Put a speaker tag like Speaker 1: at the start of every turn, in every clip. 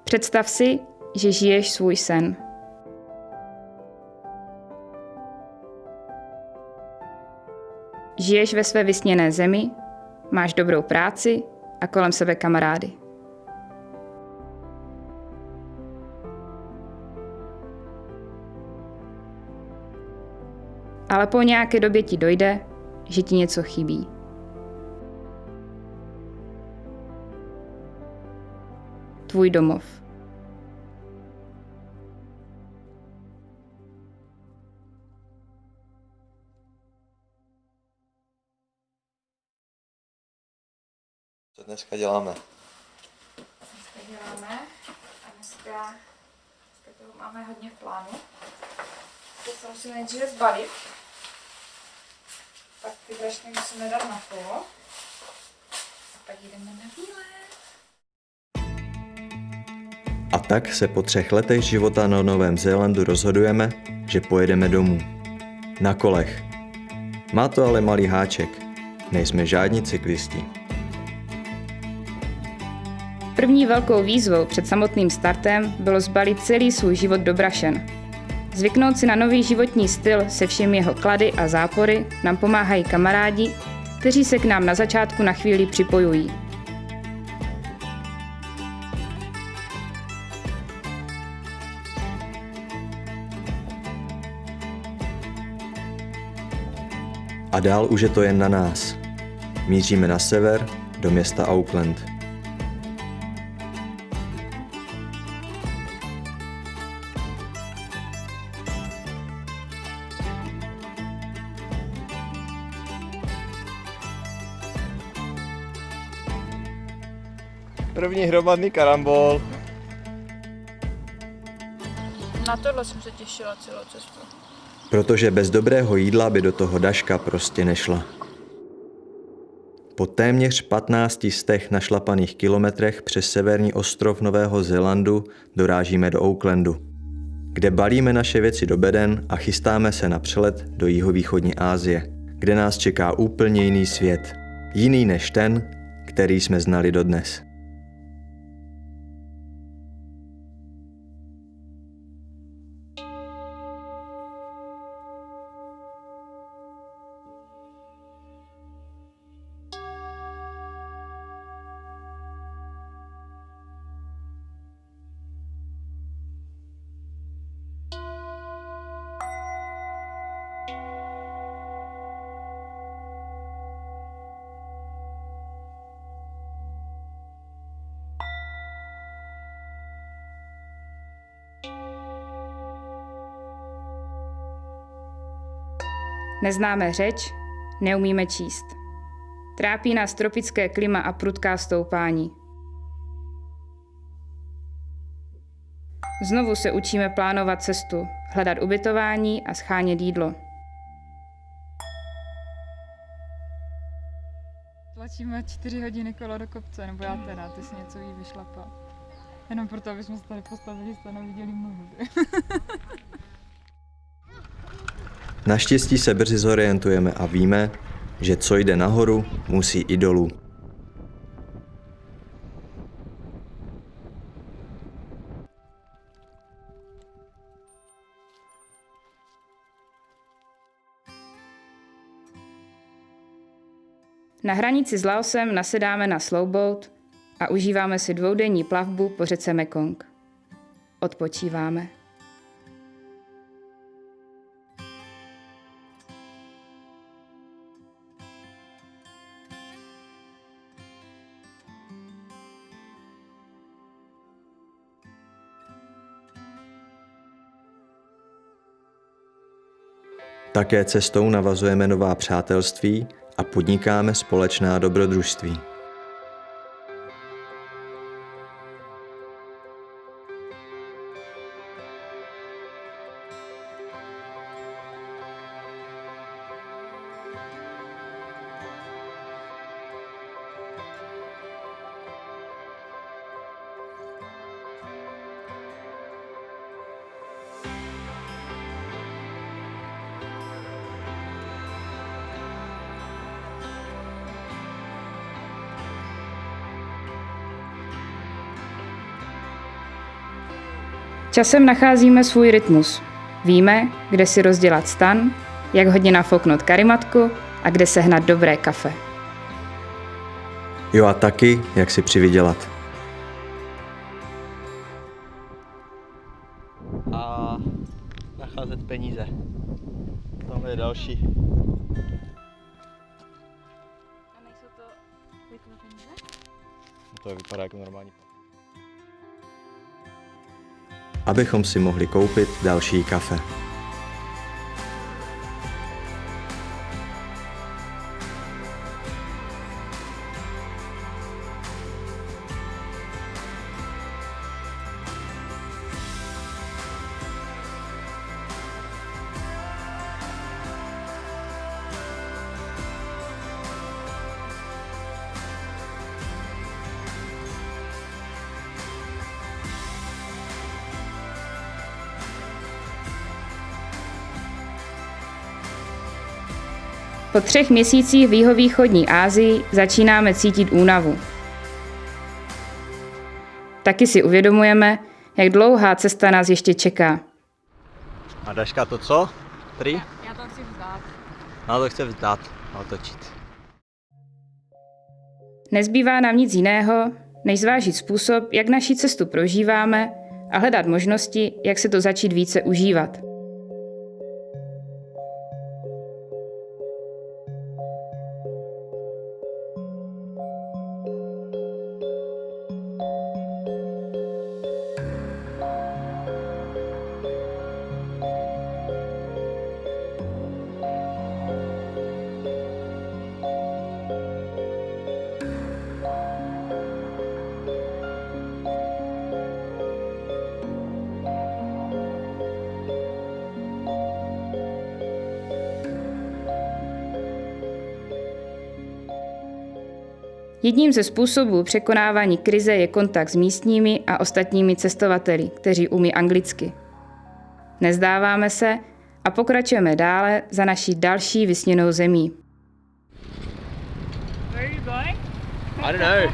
Speaker 1: Představ si, že žiješ svůj sen. Žiješ ve své vysněné zemi, máš dobrou práci a kolem sebe kamarády. Ale po nějaké době ti dojde, že ti něco chybí. Tvůj domov.
Speaker 2: Co dneska děláme?
Speaker 1: Dneska toho máme hodně v plánu. To se musíme nejdříve zbalit. Pak ty brašny musíme dát na kolo. A pak jdeme na výlet.
Speaker 2: A tak se po 3 letech života na Novém Zélandu rozhodujeme, že pojedeme domů. Na kolech. Má to ale malý háček. Nejsme žádní cyklisti.
Speaker 1: První velkou výzvou před samotným startem bylo zbalit celý svůj život do brašen. Zvyknout si na nový životní styl se všemi jeho klady a zápory nám pomáhají kamarádi, kteří se k nám na začátku na chvíli připojují.
Speaker 2: A dál už je to jen na nás. Míříme na sever, do města Auckland. První hromadný karambol.
Speaker 1: Na tohle jsem se těšila celou cestu.
Speaker 2: Protože bez dobrého jídla by do toho daška prostě nešla. Po téměř 1500 našlapaných kilometrech přes severní ostrov Nového Zélandu dorážíme do Aucklandu, kde balíme naše věci do beden a chystáme se na přelet do jihovýchodní Asie, kde nás čeká úplně jiný svět. Jiný než ten, který jsme znali dodnes.
Speaker 1: Neznáme řeč, neumíme číst. Trápí nás tropické klima a prudká stoupání. Znovu se učíme plánovat cestu, hledat ubytování a schánět jídlo.
Speaker 3: Tlačíme 4 hodiny kolo do kopce, nebo já teda, ty si něco jí vyšlapal. Jenom proto, aby jsme se tady postavili, jste viděli mluvu.
Speaker 2: Naštěstí se brzy zorientujeme a víme, že co jde nahoru, musí i dolů.
Speaker 1: Na hranici s Laosem nasedáme na slowboat a užíváme si 2denní plavbu po řece Mekong. Odpočíváme.
Speaker 2: Také cestou navazujeme nová přátelství a podnikáme společná dobrodružství.
Speaker 1: Časem nacházíme svůj rytmus. Víme, kde si rozdělat stan, jak hodně nafouknout karimatku a kde sehnat dobré kafe.
Speaker 2: Jo a taky, jak si přivydělat. A nacházet peníze. Tam je další.
Speaker 3: A nejsou to věkové peníze?
Speaker 2: To vypadá jako normální. Abychom si mohli koupit další kafe.
Speaker 1: Po 3 měsících v jihovýchodní Asii začínáme cítit únavu. Taky si uvědomujeme, jak dlouhá cesta nás ještě čeká.
Speaker 2: A Daška to co? Prý?
Speaker 3: Já to chci vzdát.
Speaker 2: No to chce vzdát a otočit.
Speaker 1: Nezbývá nám nic jiného, než zvážit způsob, jak naši cestu prožíváme a hledat možnosti, jak se to začít více užívat. Jedním ze způsobů překonávání krize je kontakt s místními a ostatními cestovateli, kteří umí anglicky. Nezdáváme se a pokračujeme dále za naší další vysněnou zemí.
Speaker 3: Where are you going?
Speaker 2: I don't know.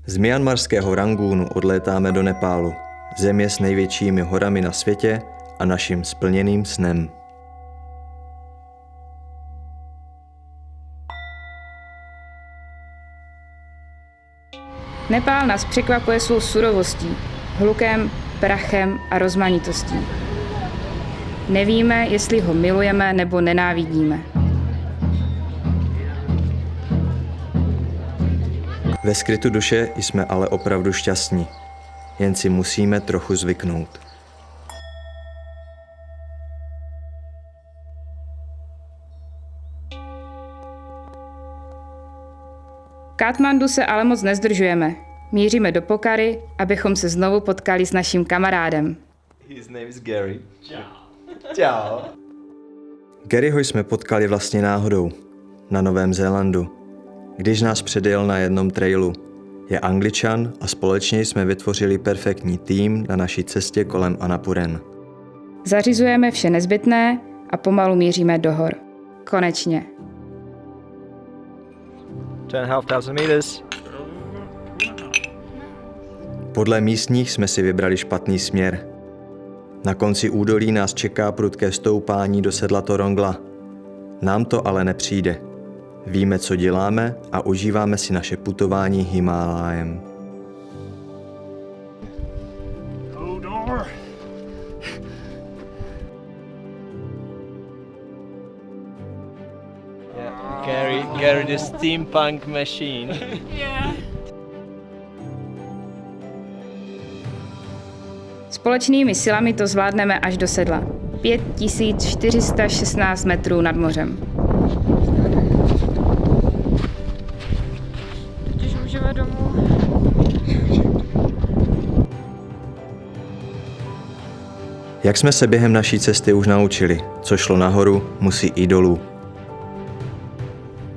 Speaker 2: Z myanmarského Rangúnu odlétáme do Nepálu, země s největšími horami na světě a naším splněným snem.
Speaker 1: Nepál nás překvapuje svou surovostí, hlukem, prachem a rozmanitostí. Nevíme, jestli ho milujeme nebo nenávidíme.
Speaker 2: Ve skrytu duše jsme ale opravdu šťastní, jen si musíme trochu zvyknout.
Speaker 1: V Katmandu se ale moc nezdržujeme. Míříme do Pokhary, abychom se znovu potkali s naším kamarádem.
Speaker 2: His name is Gary. Čau. Garyho jsme potkali vlastně náhodou, na Novém Zélandu, když nás předjel na jednom trailu. Je Angličan a společně jsme vytvořili perfektní tým na naší cestě kolem Annapuren.
Speaker 1: Zařizujeme vše nezbytné a pomalu míříme do hor. Konečně.
Speaker 2: 2,500 meters. Podle místních jsme si vybrali špatný směr. Na konci údolí nás čeká prudké stoupání do sedla Torongla. Nám to ale nepřijde. Víme, co děláme a užíváme si naše putování Himálajem.
Speaker 4: Gary the steampunk machine.
Speaker 3: Yeah.
Speaker 1: Společnými silami to zvládneme až do sedla. 5416 metrů nad mořem.
Speaker 3: Teď už můžeme domů.
Speaker 2: Jak jsme se během naší cesty už naučili, co šlo nahoru, musí i dolů.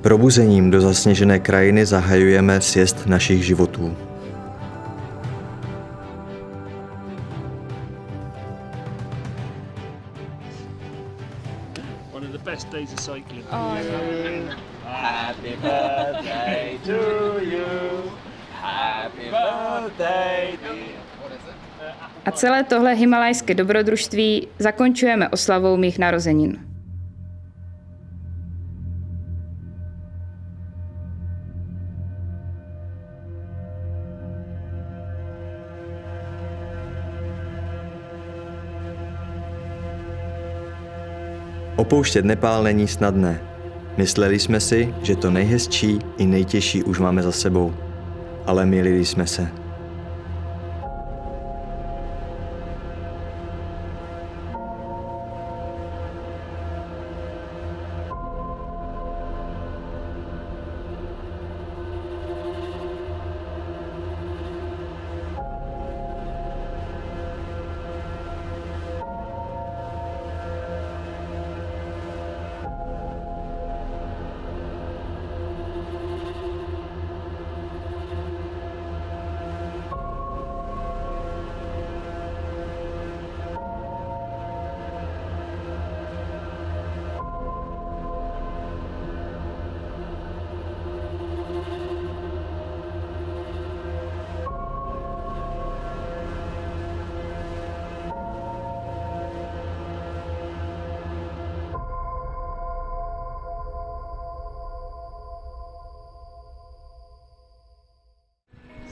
Speaker 2: Probuzením do zasněžené krajiny zahajujeme sjezd našich životů.
Speaker 5: one of the best days of cycling.
Speaker 3: Oh, yeah.
Speaker 4: Happy birthday to you. Happy birthday dear.
Speaker 1: A celé tohle himalajské dobrodružství zakončujeme oslavou mých narozenin.
Speaker 2: Opouštět Nepál není snadné. Mysleli jsme si, že to nejhezčí i nejtěžší už máme za sebou. Ale mýlili jsme se.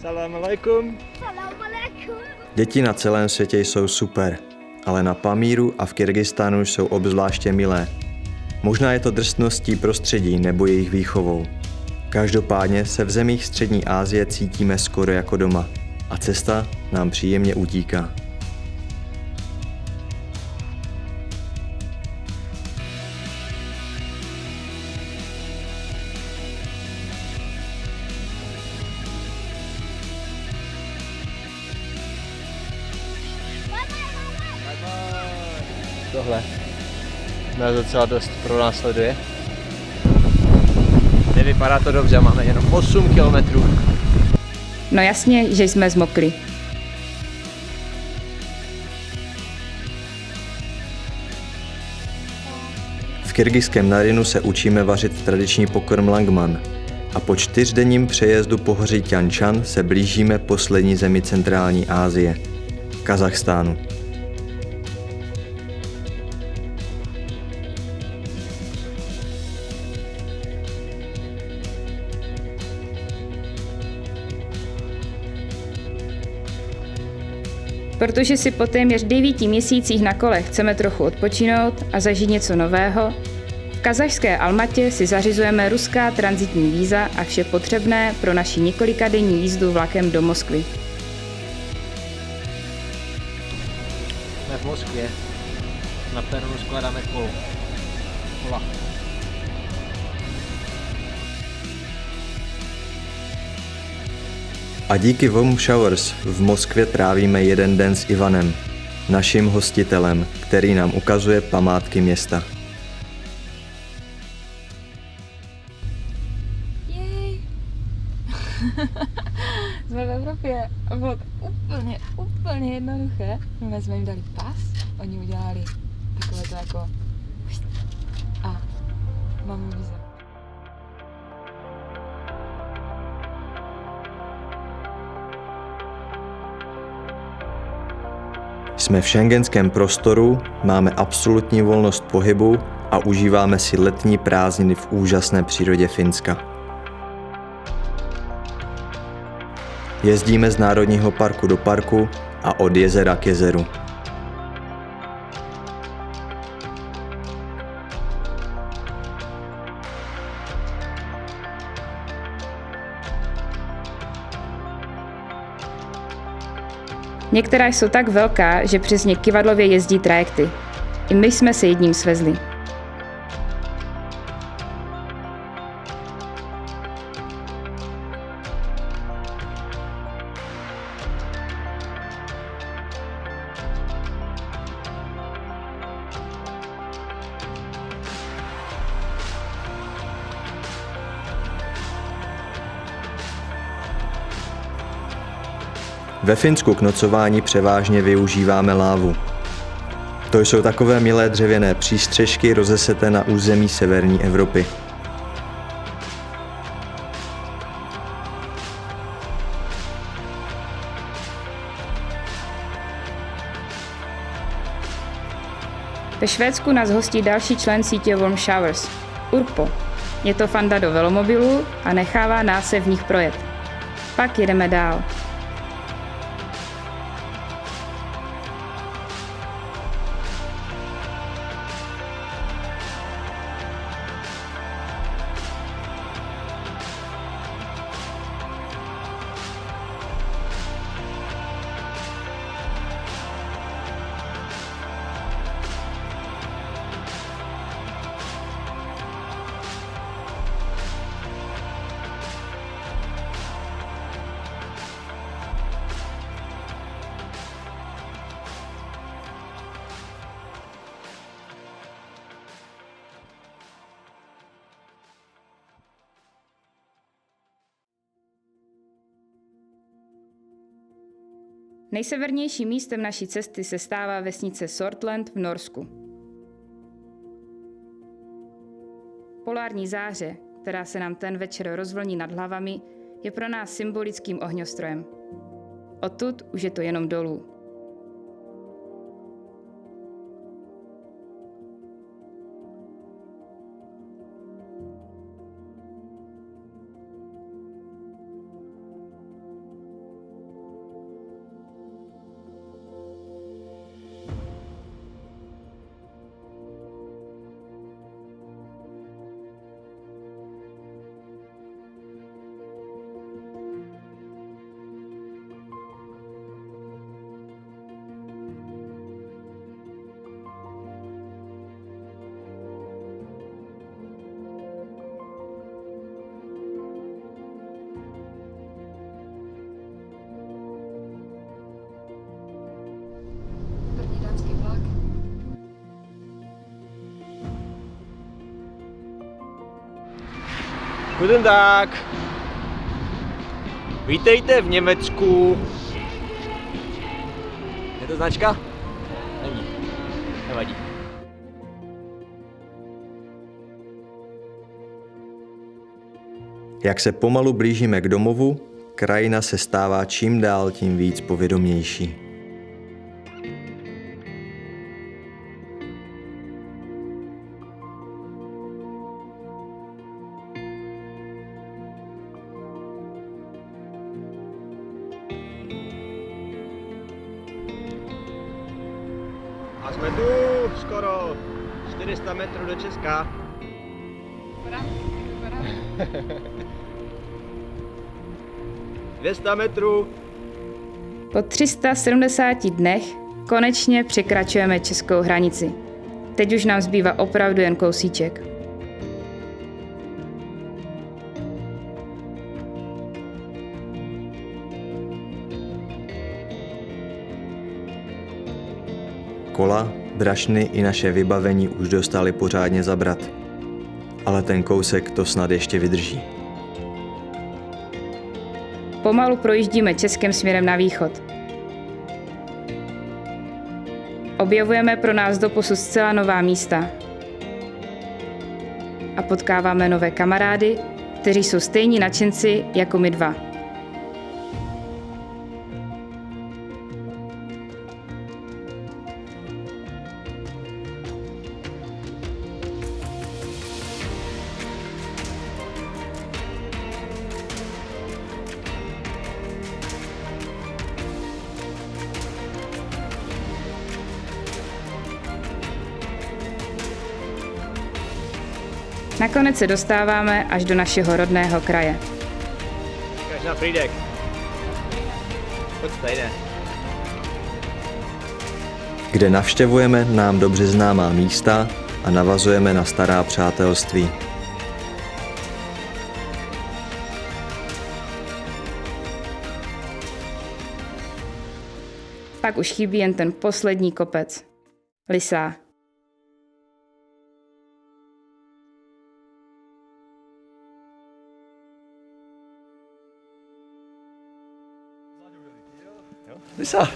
Speaker 4: Salam alaikum.
Speaker 2: Děti na celém světě jsou super, ale na Pamíru a v Kyrgyzstánu jsou obzvláště milé. Možná je to drsností prostředí nebo jejich výchovou. Každopádně se v zemích střední Asie cítíme skoro jako doma a cesta nám příjemně utíká.
Speaker 4: Tohle nás docela dost pronásleduje. Nevypadá to dobře, máme jenom 8 kilometrů.
Speaker 1: No jasně, že jsme zmokli.
Speaker 2: V kyrgyzském Narinu se učíme vařit tradiční pokrm langman a po 4denním přejezdu pohoří Tian Shan se blížíme poslední zemi centrální Asie – Kazachstánu.
Speaker 1: Protože si po téměř 9 měsících na kole chceme trochu odpočinout a zažít něco nového, v kazašské Almatě si zařizujeme ruská tranzitní víza a vše potřebné pro naši několikadenní jízdu vlakem do Moskvy.
Speaker 4: Jsme v Moskvě. Na peronu skládáme kola.
Speaker 2: A díky Warm Showers v Moskvě trávíme jeden den s Ivanem, naším hostitelem, který nám ukazuje památky města.
Speaker 3: Jej. Jsme v Evropě a bylo to úplně jednoduché. My jsme jim dali pas, oni udělali takové to jako a máme víza.
Speaker 2: Jsme v schengenském prostoru, máme absolutní volnost pohybu a užíváme si letní prázdniny v úžasné přírodě Finska. Jezdíme z národního parku do parku a od jezera k jezeru.
Speaker 1: Některá jsou tak velká, že přes ně kyvadlově jezdí trajekty. I my jsme se jedním svezli.
Speaker 2: Ve Finsku k nocování převážně využíváme lávu. To jsou takové milé dřevěné přístřešky rozeseté na území severní Evropy.
Speaker 1: Ve Švédsku nás hostí další člen sítě Warm Showers, Urpo. Je to fanda do velomobilů a nechává nás se v nich projet. Pak jedeme dál. Nejsevernějším místem naší cesty se stává vesnice Sortland v Norsku. Polární záře, která se nám ten večer rozvlní nad hlavami, je pro nás symbolickým ohňostrojem. Odtud už je to jenom dolů.
Speaker 4: Guten Tag. Vítejte v Německu. Je to značka? Není. Nevadí.
Speaker 2: Jak se pomalu blížíme k domovu, krajina se stává čím dál tím víc povědomější.
Speaker 4: A jsme tu skoro 400 metrů do Česka. 200 metrů.
Speaker 1: Po 370 dnech konečně překračujeme českou hranici. Teď už nám zbývá opravdu jen kousíček.
Speaker 2: Kola, brašny i naše vybavení už dostali pořádně zabrat. Ale ten kousek to snad ještě vydrží.
Speaker 1: Pomalu projíždíme Českem směrem na východ. Objevujeme pro nás doposud zcela nová místa. A potkáváme nové kamarády, kteří jsou stejní nadšenci jako my dva. Nakonec se dostáváme až do našeho rodného kraje.
Speaker 4: Čekáš na Frýdek. Pojď stejně.
Speaker 2: Kde navštěvujeme nám dobře známá místa a navazujeme na stará přátelství.
Speaker 1: Pak už chybí jen ten poslední kopec. Lysá.
Speaker 2: Lisa.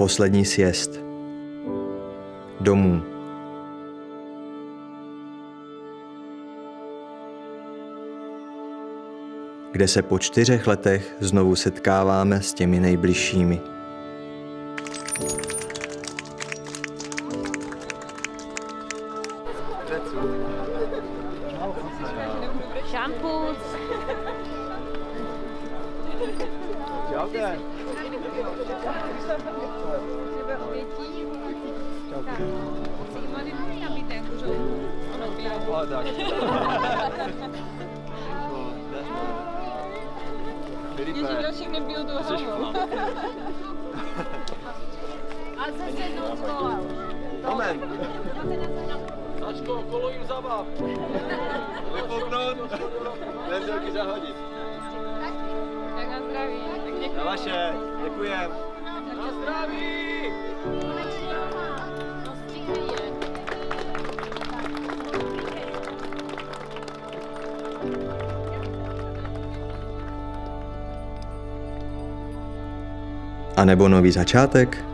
Speaker 2: poslední sjezd. Domů. Kde se po 4 letech znovu setkáváme s těmi nejbližšími.
Speaker 3: Šampus. Ježíš, nebyl tu hlavu. A zase noc volal.
Speaker 4: Moment. Sačko, kolo jim zabav. Vyfouknout. Lentilky zahodit.
Speaker 3: Tak na zdraví. Tak děkuji.
Speaker 4: Na vaše. Děkujem. Na zdraví.
Speaker 2: A nebo nový začátek?